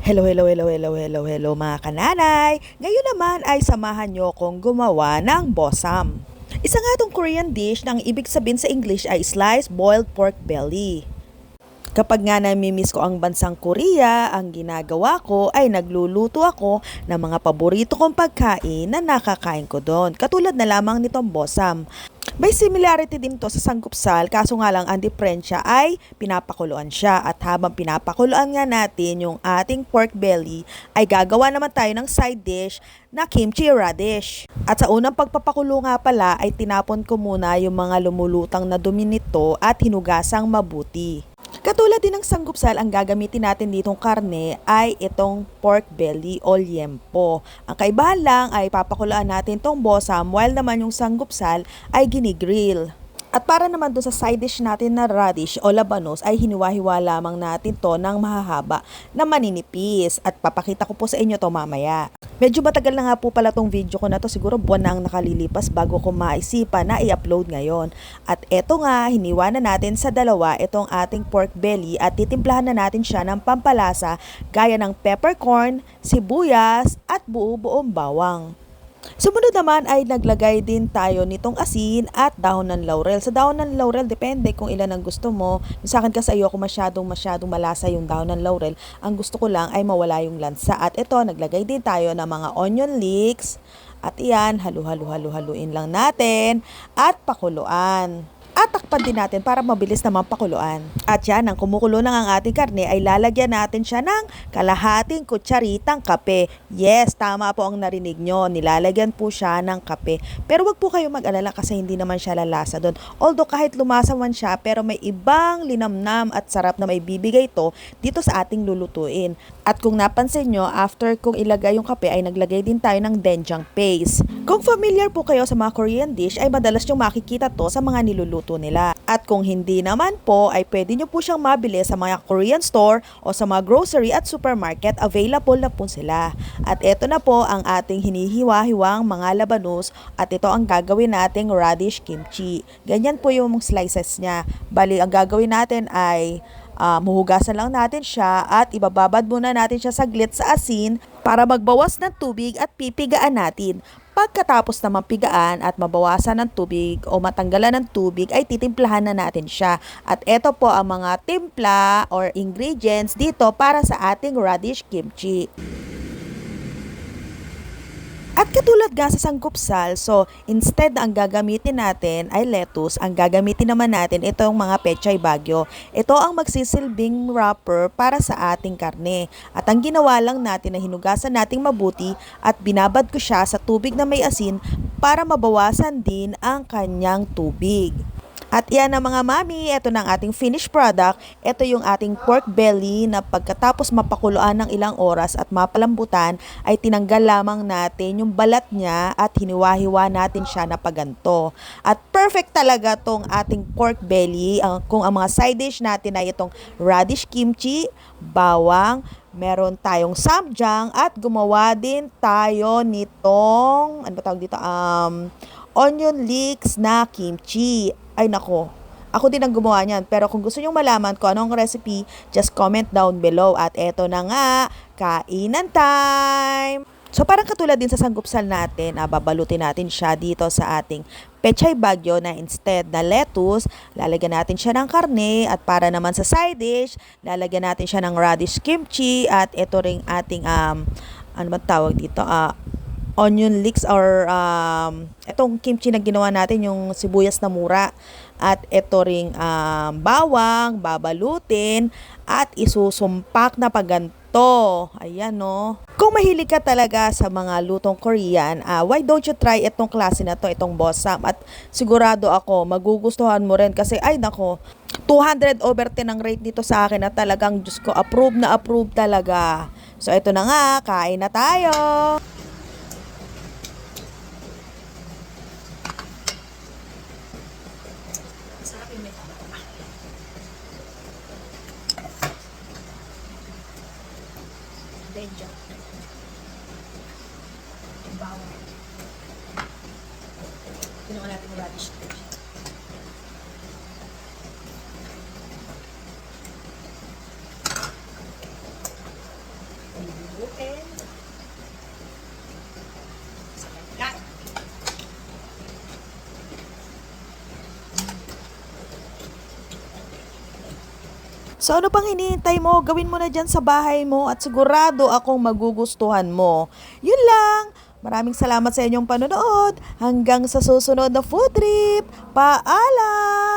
Hello, hello, hello, hello, hello, hello mga kananay! Ngayon naman ay samahan nyo kong gumawa ng bosam. Isa nga itong Korean dish na ang ibig sabihin sa English ay sliced boiled pork belly. Kapag nga namimiss ko ang bansang Korea, ang ginagawa ko ay nagluluto ako ng mga paborito kong pagkain na nakakain ko doon. Katulad na lamang nitong bosam. May similarity din to sa sanggupsal, kaso nga lang ang diferensya ay pinapakuluan siya. At habang pinapakuluan nga natin yung ating pork belly, ay gagawa naman tayo ng side dish na kimchi radish. At sa unang pagpapakulo nga pala ay tinapon ko muna yung mga lumulutang na dumi nito at hinugasang mabuti. Katulad din ng sanggupsal, ang gagamitin natin ditong karne ay itong pork belly o liempo. Ang kaibahan lang ay papakulaan natin itong bosam while naman yung sanggupsal ay ginigrill. At para naman doon sa side dish natin na radish o labanos ay hiniwa-hiwa lamang natin to ng mahahaba na maninipis. At papakita ko po sa inyo to mamaya. Medyo matagal na nga po pala tong video ko na to, siguro buwan na ang nakalilipas bago ko maisipan na i-upload ngayon. At eto nga, hiniwa na natin sa dalawa itong ating pork belly at titimplahan na natin siya ng pampalasa gaya ng peppercorn, sibuyas at buo-buong bawang. Sumunod naman ay naglagay din tayo nitong asin at dahon ng laurel. Sa dahon ng laurel, depende kung ilan ang gusto mo. Sa akin kasi ayoko masyadong malasa yung dahon ng laurel. Ang gusto ko lang ay mawala yung lansa. At ito, naglagay din tayo ng mga onion leeks. At iyan, haluin lang natin at pakuluan. At takpan din natin para mabilis naman pakuluan. At yan, ang kumukulo ng ang ating karne ay lalagyan natin siya ng kalahating kutsaritang kape. Yes, tama po ang narinig nyo. Nilalagyan po siya ng kape. Pero wag po kayo mag-alala kasi hindi naman siya lalasa doon. Although kahit lumasa man siya, pero may ibang linamnam at sarap na may bibigay to dito sa ating lulutuin. At kung napansin nyo, after kong ilagay yung kape ay naglagay din tayo ng doenjang paste. Kung familiar po kayo sa mga Korean dish ay madalas nyo makikita to sa mga niluluto nila. At kung hindi naman po ay pwede nyo po siyang mabili sa mga Korean store o sa mga grocery at supermarket, available na po sila. At ito na po ang ating hinihiwa-hiwang mga labanos at ito ang gagawin nating radish kimchi. Ganyan po yung slices niya. Bali, ang gagawin natin ay huhugasan lang natin siya at ibababad muna natin siya saglit sa asin para magbawas ng tubig at pipigaan natin. Pagkatapos naman pigaan at mabawasan ng tubig o matanggalan ng tubig ay titimplahan na natin siya. At ito po ang mga timpla or ingredients dito para sa ating radish kimchi. At katulad nga sa sanggupsal, so instead na ang gagamitin natin ay lettuce, ang gagamitin naman natin itong mga pechay bagyo. Ito ang magsisilbing wrapper para sa ating karne. At ang ginawa lang natin na hinugasan nating mabuti at binabad ko siya sa tubig na may asin para mabawasan din ang kanyang tubig. At yan na mga mami, ito na ang ating finished product. Ito yung ating pork belly na pagkatapos mapakuluan ng ilang oras at mapalambutan ay tinanggal lamang natin yung balat niya at hiniwa-hiwa natin siya na paganto. At perfect talaga tong ating pork belly kung ang mga side dish natin ay itong radish kimchi, bawang, meron tayong samjang at gumawa din tayo nitong, ano ba tawag dito, onion leeks na kimchi. Ay nako, ako din ang gumawa niyan. Pero kung gusto nyong malaman kung anong recipe, just comment down below. At eto na nga, kainan time! So parang katulad din sa sanggupsal natin, babalutin natin siya dito sa ating pechay bagyo na instead na lettuce, lalagyan natin siya ng karne at para naman sa side dish, lalagyan natin siya ng radish kimchi at ito ring ating, ano ba tawag dito, onion leeks or itong kimchi na ginawa natin, yung sibuyas na mura. At ito ring bawang, babalutin at isusumpak na paganto. Ayan no. Kung mahilig ka talaga sa mga lutong Korean, why don't you try itong klase na to, itong bosam. At sigurado ako, magugustuhan mo rin kasi ay nako, 200/10 ang rate nito sa akin at talagang Diyos ko, approve na approve talaga. So ito na nga, kain na tayo. Sarap yung may tama. Denja. Yung bawang. Pinuha natin yung radish. Open. Cut. So ano pang hinihintay mo? Gawin mo na dyan sa bahay mo at sigurado akong magugustuhan mo. Yun lang! Maraming salamat sa inyong panonood. Hanggang sa susunod na food trip. Paalam!